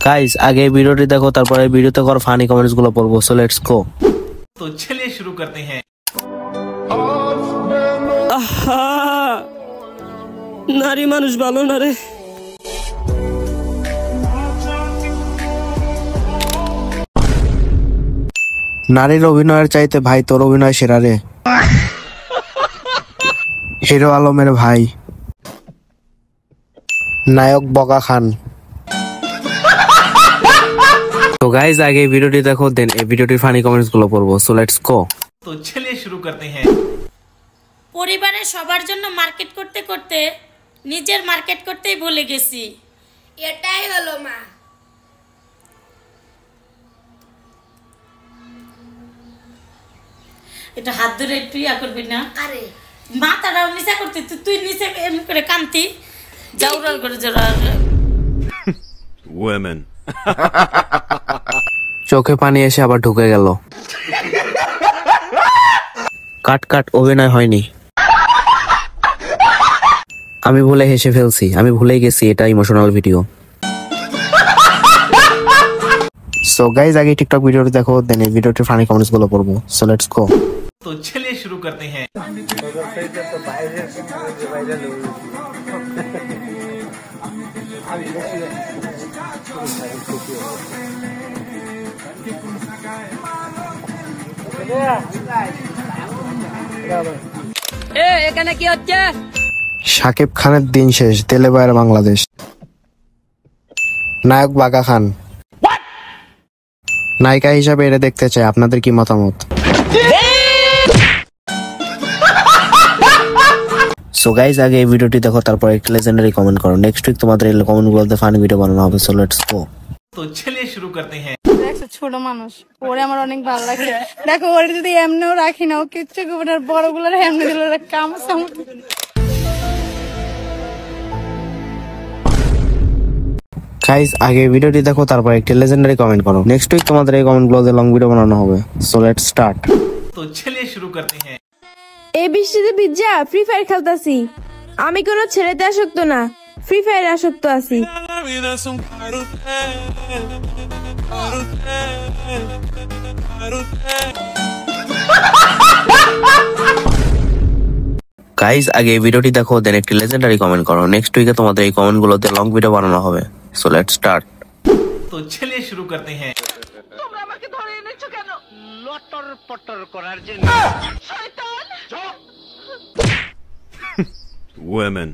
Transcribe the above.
Guys আগে ভিডিওটি দেখো তারপরে ভিডিওতে কর ফানি কমেন্টস গুলো পড়বো। So let's go. तो चलिए शुरू करते हैं। নারী মানুষ ভালো না রে। নারীর অভিনয়ের চাইতে ভাই তোর অভিনয় সেরা রে। হিরো আলমের ভাই নায়ক বগা খান। তো গাইজ আগে ভিডিওটি দেখো দেন এই ভিডিওটির ফানি কমেন্টস গুলো পড়বো। So let's go. तो चलिए शुरू करते हैं। পরিবারের সবার জন্য মার্কেট করতে করতে নিজের মার্কেট করতেই ভুলে গেছি। এটাই হলো মা। এটা হাত ধরে একটু ইয়া করবি না? আরে মাথাটা নিচে করতে তুই নিচে এমনি করে কান্তি জাউরাল করে জোরা। Women. চোখে পানি এসে আবার ঢুকে গেল। কাট কাট অভিনয় হয়নি। আমি ভুলে হেসে ফেলছি, আমি ভুলে গেছি এটা ইমোশনাল ভিডিও। সো গাইজ আগে টিকটক ভিডিওটি দেখো দেন এই ভিডিওটির ফানি কমেন্টস গুলো পড়বো। So let's go. तो चलिए शुरू करते हैं। এখানে কি হচ্ছে? শাকিব খানের দিন শেষ, তেলে বাইরে বাংলাদেশ। নায়ক বাগা খান নায়িকা হিসাবে এটা দেখতে চাই, আপনাদের কি মতামত? সো গাইজ আগে এই ভিডিওটি দেখো তারপর একটা লেজেন্ডারি কমেন্ট করো। নেক্সট উইক তোমাদের এই কমেন্ট গুলোতে ফানি ভিডিও বানানো হবে। So let's go. तो चलिए शुरू करते हैं। একটা ছোট মানুষ, ওরে আমার অনেক ভালো লাগে। দেখো ওরে যদি এমনিও রাখি না, ও কিচ্ছু করবে না, বড় গুলোর এমনি দিল কাম সাম। গাইজ আগে ভিডিওটি দেখো তারপর একটা লেজেন্ডারি কমেন্ট করো। নেক্সট উইক তোমাদের এই কমেন্ট গুলোতে লং ভিডিও বানানো হবে। So let's start. तो चलिए शुरू करते हैं। এই বৃষ্টিতে ভিজা ফ্রি ফায়ার খেলতাছি। আমি কোনো ছেলেতে আসক্ত না, ফ্রি ফায়ারে আসক্ত আছি। গাইজ আগে এই ভিডিওটি দেখো দেন একটি লেজেন্ডারি কমেন্ট করো। নেক্সট উইকে তোমাদের এই কমেন্ট গুলোতে লং ভিডিও বানানো হবে। So let's start. तो चलिए शुरू करते हैं। তোমরা আমাকে ধরে এনেছো কেন? লটর পটর করার জন্য। শয়তান! Women.